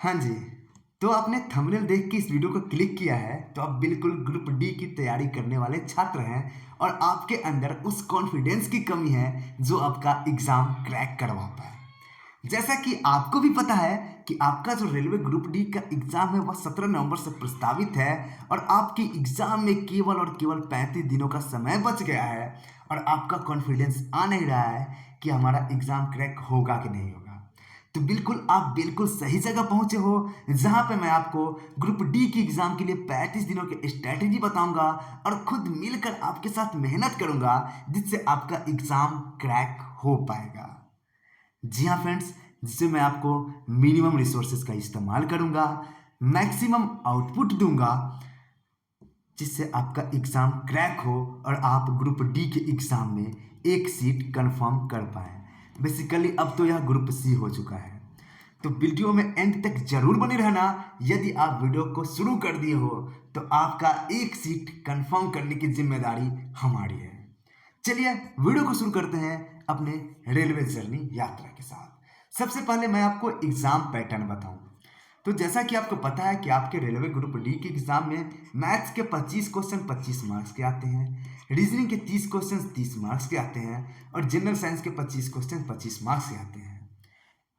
हाँ जी। तो आपने थंबनेल देख के इस वीडियो को क्लिक किया है तो आप बिल्कुल ग्रुप डी की तैयारी करने वाले छात्र हैं और आपके अंदर उस कॉन्फिडेंस की कमी है जो आपका एग्जाम क्रैक करवा पाए। जैसा कि आपको भी पता है कि आपका जो रेलवे ग्रुप डी का एग्जाम है वह 17 नवंबर से प्रस्तावित है और आपकी एग्जाम में केवल और केवल 35 दिनों का समय बच गया है और आपका कॉन्फिडेंस आ नहीं रहा है कि हमारा एग्जाम क्रैक होगा कि नहीं होगा। तो बिल्कुल आप बिल्कुल सही जगह पहुंचे हो जहां पे मैं आपको ग्रुप डी की एग्जाम के लिए 35 दिनों की स्ट्रैटेजी बताऊंगा और खुद मिलकर आपके साथ मेहनत करूंगा जिससे आपका एग्जाम क्रैक हो पाएगा। जी हाँ फ्रेंड्स, जिससे मैं आपको मिनिमम रिसोर्सेज का इस्तेमाल करूंगा, मैक्सिमम आउटपुट दूंगा जिससे आपका एग्जाम क्रैक हो और आप ग्रुप डी के एग्जाम में एक सीट कंफर्म कर पाए। बेसिकली अब तो यह ग्रुप सी हो चुका है। तो वीडियो में एंड तक जरूर बने रहना। यदि आप वीडियो को शुरू कर दिए हो तो आपका एक सीट कंफर्म करने की जिम्मेदारी हमारी है। चलिए वीडियो को शुरू करते हैं अपने रेलवे जर्नी यात्रा के साथ। सबसे पहले मैं आपको एग्जाम पैटर्न बताऊं तो जैसा कि आपको पता है कि आपके रेलवे ग्रुप डी के एग्जाम में मैथ्स के 25 क्वेश्चन 25 मार्क्स के आते हैं, रीजनिंग के 30 क्वेश्चन 30 मार्क्स के आते हैं और जनरल साइंस के 25 क्वेश्चन 25 मार्क्स के आते हैं।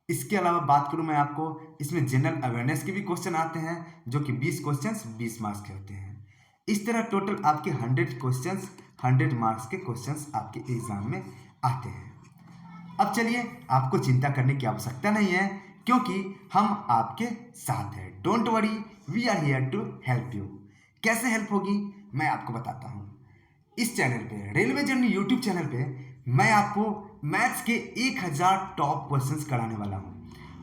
इसके अलावा बात करूं मैं आपको, इसमें जनरल अवेयरनेस के भी क्वेश्चन आते हैं जो कि 20 क्वेश्चंस 20 मार्क्स के होते हैं। इस तरह टोटल आपके 100 क्वेश्चंस 100 मार्क्स के क्वेश्चंस आपके एग्जाम में आते हैं। अब चलिए, आपको चिंता करने की आवश्यकता नहीं है क्योंकि हम आपके साथ हैं। Don't worry, we are here to help you. कैसे हेल्प होगी मैं आपको बताता हूँ। इस चैनल पे, रेलवे जर्नी यूट्यूब चैनल पे, मैं आपको मैथ्स के 1000 टॉप क्वेश्चंस कराने वाला हूँ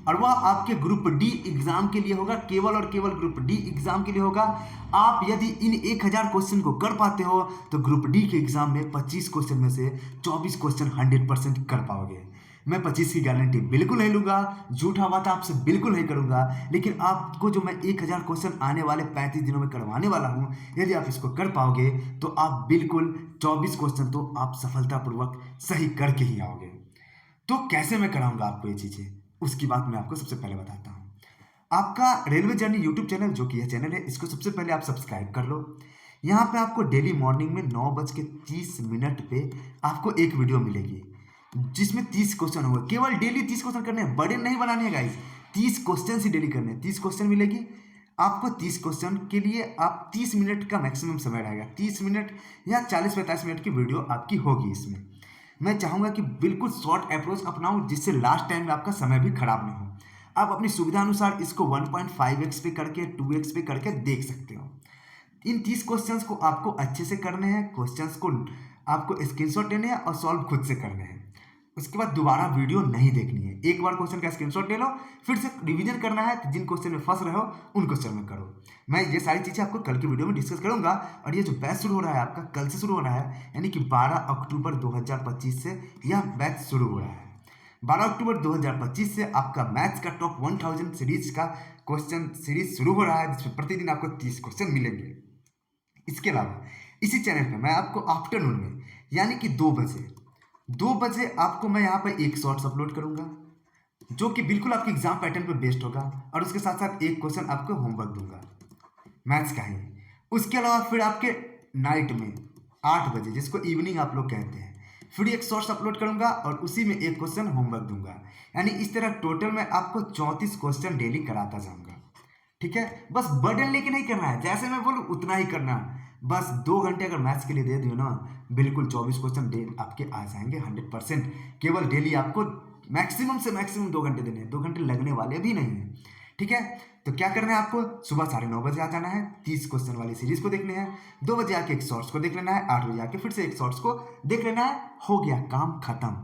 और वह आपके ग्रुप डी एग्जाम के लिए होगा, केवल और केवल ग्रुप डी एग्जाम के लिए होगा। आप यदि इन 1000 क्वेश्चन को कर पाते हो तो ग्रुप डी के एग्जाम में 25 क्वेश्चन में से 24 क्वेश्चन 100% कर पाओगे। मैं 25 की गारंटी बिल्कुल नहीं लूंगा, झूठा वादा आपसे बिल्कुल नहीं करूंगा, लेकिन आपको जो मैं 1000 क्वेश्चन आने वाले 35 दिनों में करवाने वाला हूं, यदि आप इसको कर पाओगे तो आप बिल्कुल 24 क्वेश्चन तो आप सफलतापूर्वक सही करके ही आओगे। तो कैसे मैं कराऊंगा आपको ये चीजें, उसकी बात मैं आपको सबसे पहले बताता हूँ। आपका रेलवे जर्नी यूट्यूब चैनल जो कि यह चैनल है, इसको सबसे पहले आप सब्सक्राइब कर लो। यहाँ पे आपको डेली मॉर्निंग में 9:30 पे आपको एक वीडियो मिलेगी जिसमें 30 क्वेश्चन होंगे। केवल डेली 30 क्वेश्चन करने हैं, बड़े नहीं बनाने हैं गाइस। 30 क्वेश्चन ही डेली करने हैं। 30 क्वेश्चन मिलेगी आपको। 30 क्वेश्चन के लिए आप 30 मिनट का मैक्सिमम समय रहेगा। 30 मिनट या 40-45 मिनट की वीडियो आपकी होगी। इसमें मैं चाहूँगा कि बिल्कुल शॉर्ट अप्रोच अपनाऊं जिससे लास्ट टाइम में आपका समय भी खराब नहीं हो। आप अपनी सुविधा अनुसार इसको 1.5x पे करके 2x पे करके देख सकते हो। इन 30 क्वेश्चंस को आपको अच्छे से करने हैं। क्वेश्चंस को आपको स्क्रीनशॉट लेने हैं और सॉल्व खुद से करने हैं। उसके बाद दोबारा वीडियो नहीं देखनी है। एक बार क्वेश्चन का स्क्रीनशॉट ले लो, फिर से रिवीजन करना है। तो जिन क्वेश्चन में फंस रहे हो उन क्वेश्चन में करो। मैं ये सारी चीज़ें आपको कल की वीडियो में डिस्कस करूंगा। और ये जो बैच शुरू हो रहा है आपका कल से शुरू हो रहा है, यानी कि 12 अक्टूबर 2025 से यह बैच शुरू हो रहा है। 12 अक्टूबर 2025 से आपका मैथ्स का टॉप 1000 सीरीज का क्वेश्चन सीरीज शुरू हो रहा है जिसमें प्रतिदिन आपको 30 क्वेश्चन मिलेंगे। इसके अलावा इसी चैनल पे मैं आपको आफ्टरनून में यानी कि 2 बजे आपको मैं यहाँ पे एक शॉर्ट्स अपलोड करूंगा जो कि बिल्कुल आपके एग्जाम पैटर्न पे बेस्ड होगा और उसके साथ साथ एक क्वेश्चन आपको होमवर्क दूंगा मैथ्स का ही। उसके अलावा फिर आपके नाइट में 8 बजे, जिसको इवनिंग आप लोग कहते हैं, फिर एक शॉर्ट्स अपलोड करूंगा और उसी में एक क्वेश्चन होमवर्क दूंगा। यानी इस तरह टोटल में आपको 34 क्वेश्चन डेली कराता जाऊंगा। ठीक है, बस बर्डन लेके नहीं करना है, जैसे मैं बोलूँ उतना ही करना। बस 2 घंटे अगर मैथ्स के लिए दे दियो ना, बिल्कुल 24 क्वेश्चन डे आपके आ जाएंगे 100%। केवल डेली आपको मैक्सिमम से मैक्सिमम 2 घंटे देने हैं, 2 घंटे लगने वाले भी नहीं है। ठीक है, तो क्या करना है आपको, सुबह 9:30 आ जाना है, 30 क्वेश्चन वाली सीरीज को देखने हैं। 2 बजे आके एक शॉर्ट्स को देख लेना है, 8 बजे आके फिर से एक शॉर्ट्स को देख लेना है। हो गया काम खत्म,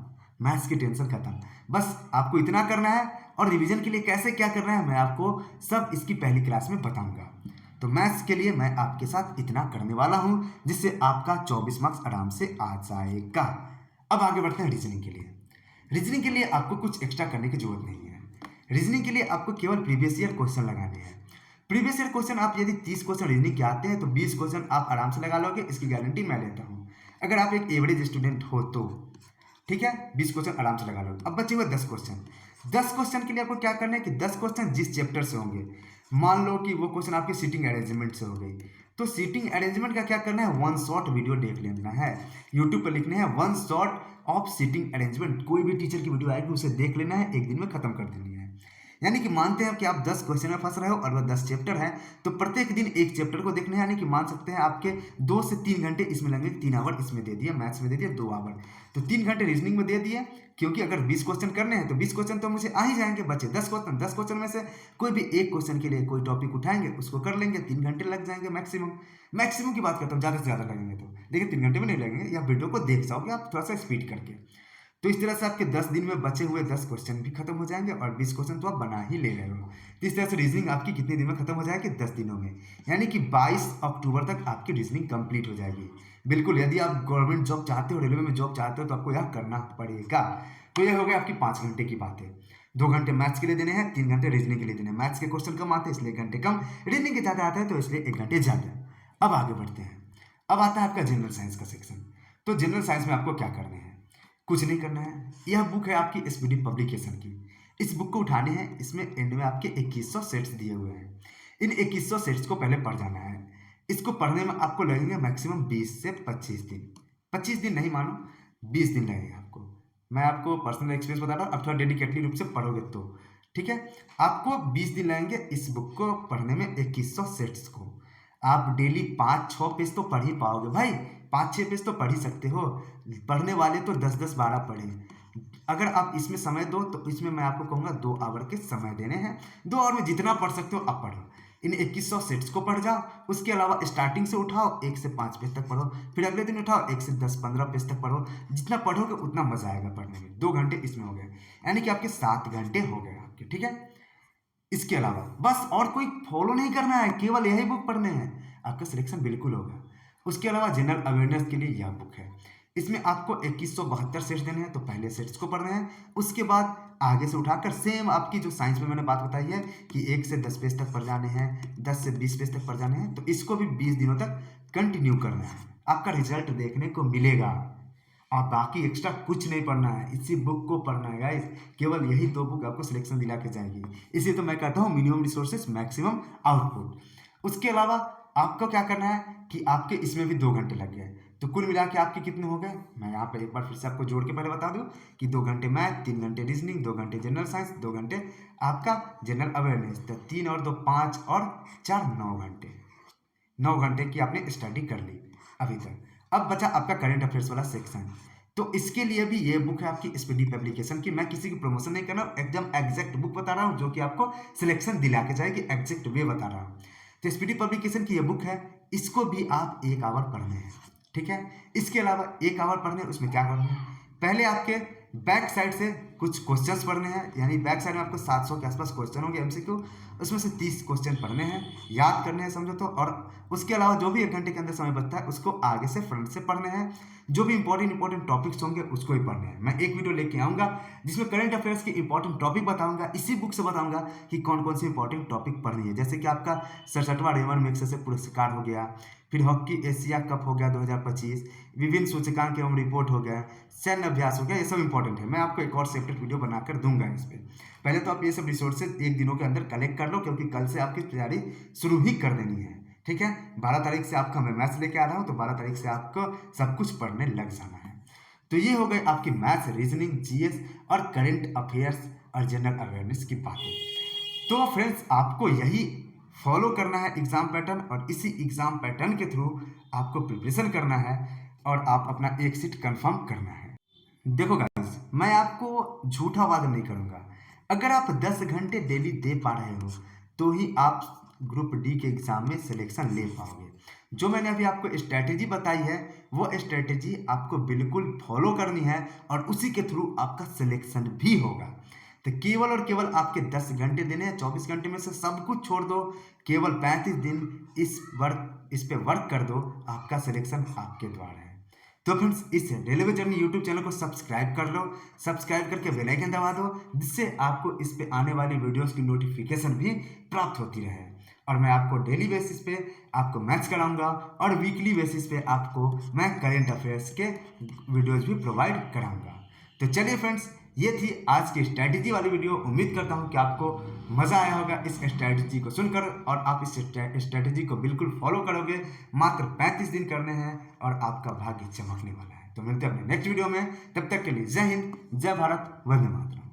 मैथ्स की टेंशन खत्म। बस आपको इतना करना है और रिवीजन के लिए कैसे क्या करना है मैं आपको सब इसकी पहली क्लास में बताऊंगा। तो मैथ्स के लिए मैं आपके साथ इतना करने वाला हूं जिससे आपका 24 मार्क्स आराम से आ जाएगा। अब आगे बढ़ते हैं रीजनिंग के लिए। रीजनिंग के लिए आपको कुछ एक्स्ट्रा करने की जरूरत नहीं है। रीजनिंग के लिए आपको केवल प्रीवियस ईयर क्वेश्चन लगाने हैं। प्रीवियस ईयर क्वेश्चन आप यदि 30 क्वेश्चन रीजनिंग के आते हैं तो 20 क्वेश्चन आप आराम से लगा लोगे, इसकी गारंटी मैं लेता हूँ। अगर आप एक एवरेज स्टूडेंट हो तो ठीक है, 20 क्वेश्चन आराम से लगा लो। अब बचे हुए 10 क्वेश्चन। 10 क्वेश्चन के लिए आपको क्या करना है कि 10 क्वेश्चन जिस चैप्टर से होंगे, मान लो कि वो क्वेश्चन आपके सीटिंग अरेंजमेंट से हो गई, तो सीटिंग अरेंजमेंट का क्या करना है, वन शॉट वीडियो देख लेना है, यूट्यूब पर लिखना है one shot of seating arrangement, कोई भी टीचर की वीडियो आएगी उसे देख लेना है, एक दिन में खत्म कर देनी है। यानी कि मानते हैं कि आप 10 क्वेश्चन में फंस रहे हो और वह 10 चैप्टर है, तो प्रत्येक दिन एक चैप्टर को देखना है, यानी कि मान सकते हैं आपके 2 से 3 घंटे इसमें लगेंगे, 3 आवर इसमें दे दिए, मैथ्स में दे दिए 2 आवर, तो 3 घंटे रीजनिंग में दे दिए, क्योंकि अगर 20 क्वेश्चन करने हैं तो 20 क्वेश्चन तो मुझे आ ही जाएंगे, बचे 10 क्वेश्चन में से कोई भी एक क्वेश्चन के लिए कोई टॉपिक उठाएंगे, उसको कर लेंगे, 3 घंटे लग जाएंगे मैक्सिमम की बात करता हूँ, ज़्यादा से ज़्यादा लगेंगे तो, लेकिन 3 घंटे में नहीं लगेंगे, या वीडियो को देख जाओगे आप थोड़ा सा स्पीड करके। तो इस तरह से आपके 10 दिन में बचे हुए 10 क्वेश्चन भी खत्म हो जाएंगे और 20 क्वेश्चन तो आप बना ही ले रहे हो। तो इस तरह से रीजनिंग आपकी कितने दिन में खत्म हो जाएगी, 10 दिनों में, यानी कि 22 अक्टूबर तक आपकी रीजनिंग कंप्लीट हो जाएगी। बिल्कुल, यदि आप गवर्नमेंट जॉब चाहते हो, रेलवे में जॉब चाहते हो, तो आपको यह करना पड़ेगा। तो यह हो गया आपकी 5 घंटे की बात है। 2 घंटे मैथ्स के लिए देने हैं, 3 घंटे रीजनिंग के लिए देने हैं। मैथ्स के क्वेश्चन कम आते हैं इसलिए 1 घंटे कम, रीजनिंग के ज़्यादा आता है तो इसलिए 1 घंटे ज़्यादा। अब आगे बढ़ते हैं। अब आता है आपका जनरल साइंस का सेक्शन। तो जनरल साइंस में आपको क्या करना है, कुछ नहीं करना है। यह बुक है आपकी एसपीडी पब्लिकेशन की। इस बुक को उठाने हैं, इसमें एंड में आपके 2100 सेट्स दिए हुए हैं। इन 2100 सेट्स को पहले पढ़ जाना है। इसको पढ़ने में आपको लगेंगे मैक्सिमम 20 से 25 दिन। 25 दिन नहीं मानो, 20 दिन लगेंगे आपको। मैं आपको पर्सनल एक्सपीरियंस बता रहा हूँ, अब थोड़ा डेडिकेटली रूप से पढ़ोगे तो ठीक है। आपको 20 दिन लगेंगे इस बुक को पढ़ने में, 2100 सेट्स को। आप डेली 5-6 पेज तो पढ़ ही पाओगे भाई, 5-6 पेज तो पढ़ ही सकते हो। पढ़ने वाले तो 10-10, 12 पढ़े। अगर आप इसमें समय दो तो इसमें मैं आपको कहूँगा 2 आवर के समय देने हैं। 2 आवर में जितना पढ़ सकते हो आप पढ़ो। इन 2100 सेट्स को पढ़ जाओ। उसके अलावा स्टार्टिंग से उठाओ, 1 से 5 पेज तक पढ़ो, फिर अगले दिन उठाओ 1 से 10-15 पेज तक पढ़ो। जितना पढ़ोगे उतना मजा आएगा पढ़ने में। 2 घंटे इसमें हो गए, यानी कि आपके 7 घंटे हो गए आपके, ठीक है। इसके अलावा बस और कोई फॉलो नहीं करना है, केवल यही बुक पढ़ने हैं, आपका सिलेक्शन बिल्कुल होगा। उसके अलावा जनरल अवेयरनेस के लिए यह बुक है। इसमें आपको 2172 सेट्स देने हैं, तो पहले सेट्स को पढ़ने हैं। उसके बाद आगे से उठाकर सेम आपकी जो साइंस में मैंने बात बताई है कि 1 से 10 पेज तक पढ़ जाने हैं, 10 से 20 पेज तक पढ़ जाने हैं, तो इसको भी 20 दिनों तक कंटिन्यू करना है। आपका रिजल्ट देखने को मिलेगा और बाकी एक्स्ट्रा कुछ नहीं पढ़ना है, इसी बुक को पढ़ना है गाइस। केवल यही 2 बुक आपको सिलेक्शन दिला के जाएगी। इसलिए तो मैं कहता हूँ मिनिमम रिसोर्सेज मैक्सिमम आउटपुट। उसके अलावा आपको क्या करना है कि आपके इसमें भी 2 घंटे लग गए, तो कुल मिला के आपके कितने हो गए, मैं यहाँ पर एक बार फिर से आपको जोड़ के पहले बता दूँ कि 2 घंटे मैथ, 3 घंटे रीजनिंग, 2 घंटे जनरल साइंस, 2 घंटे आपका जनरल अवेयरनेस, तो 3 और 2 5 और 4 9 घंटे। 9 घंटे की आपने स्टडी कर ली अभी तक। अब बचा आपका करंट अफेयर्स वाला सेक्शन। तो इसके लिए भी ये बुक है आपकी एसपीडी पब्लिकेशन की। मैं किसी की प्रमोशन नहीं कर रहा हूँ, एकदम एग्जैक्ट बुक बता रहा हूँ जो कि आपको सिलेक्शन दिला के जाएगी, एग्जैक्ट वे बता रहा हूँ। तो एसपीडी पब्लिकेशन की ये बुक है, इसको भी आप 1 आवर पढ़ने हैं, ठीक है। इसके अलावा 1 आवर पढ़ने, उसमें क्या करना है, पहले आपके बैक साइड से कुछ क्वेश्चंस पढ़ने हैं, यानी बैक साइड में आपको 700 के आसपास क्वेश्चन होंगे एमसीक्यू, उसमें से 30 क्वेश्चन पढ़ने हैं, याद करने हैं समझो तो। और उसके अलावा जो भी 1 घंटे के अंदर समय बचता है उसको आगे से फ्रंट से पढ़ने हैं। जो भी इंपॉर्टेंट टॉपिक्स होंगे उसको ही पढ़ने हैं। मैं एक वीडियो लेके आऊँगा जिसमें करंट अफेयर्स के इंपॉर्टेंट टॉपिक बताऊँगा, इसी बुक से बताऊँगा कि कौन कौन सी इंपॉर्टेंट टॉपिक पढ़नी है। जैसे कि आपका 67वां रेमन मैग्सेसे पुरस्कार हो गया, फिर हॉकी एशिया कप हो गया 2025, विभिन्न सूचकांक एवं रिपोर्ट हो गया, सैन्य अभ्यास हो गया, ये सब इंपॉर्टेंट है। मैं आपको एक और सेपरेट वीडियो बनाकर दूंगा इस पर। पहले तो आप ये सब रिसोर्सेज 1 दिनों के अंदर कलेक्ट कर लो, क्योंकि कल से आपकी तैयारी शुरू ही कर देनी है, ठीक है। 12 तारीख से आपका मैं मैथ्स लेके आ रहा हूँ, तो 12 तारीख से आपको सब कुछ पढ़ने लग जाना है। तो ये हो गई आपकी मैथ्स, रीजनिंग, जीएस और करंट अफेयर्स और जनरल अवेयरनेस की बातें। तो फ्रेंड्स, आपको यही फॉलो करना है एग्जाम पैटर्न, और इसी एग्जाम पैटर्न के थ्रू आपको प्रिपरेशन करना है और आप अपना एक सीट कंफर्म करना है। देखो गाइस, मैं आपको झूठा वादा नहीं करूंगा। अगर आप 10 घंटे डेली दे पा रहे हो तो ही आप ग्रुप डी के एग्जाम में सिलेक्शन ले पाओगे। जो मैंने अभी आपको स्ट्रैटेजी बताई है वो स्ट्रैटेजी आपको बिल्कुल फॉलो करनी है और उसी के थ्रू आपका सिलेक्शन भी होगा। तो केवल और केवल आपके 10 घंटे देने हैं, 24 घंटे में से सब कुछ छोड़ दो, केवल 35 दिन इस पे वर्क कर दो, आपका सिलेक्शन आपके द्वारा है। तो फ्रेंड्स, इस रेलवे जर्नी यूट्यूब चैनल को सब्सक्राइब कर लो, सब्सक्राइब करके बेल आइकन दबा दो, जिससे आपको इस पे आने वाली वीडियोस की नोटिफिकेशन भी प्राप्त होती रहे। और मैं आपको डेली बेसिस पे आपको मैथ्स कराऊंगा और वीकली बेसिस पे आपको मैं करंट अफेयर्स के वीडियोस भी प्रोवाइड कराऊंगा। तो चलिए फ्रेंड्स, ये थी आज की स्ट्रैटेजी वाली वीडियो। उम्मीद करता हूँ कि आपको मज़ा आया होगा इस स्ट्रैटेजी को सुनकर और आप इस स्ट्रैटेजी को बिल्कुल फॉलो करोगे। मात्र 35 दिन करने हैं और आपका भाग्य चमकने वाला है। तो मिलते हैं अपने नेक्स्ट वीडियो में, तब तक के लिए जय हिंद, जय भारत, वंदे मातरम।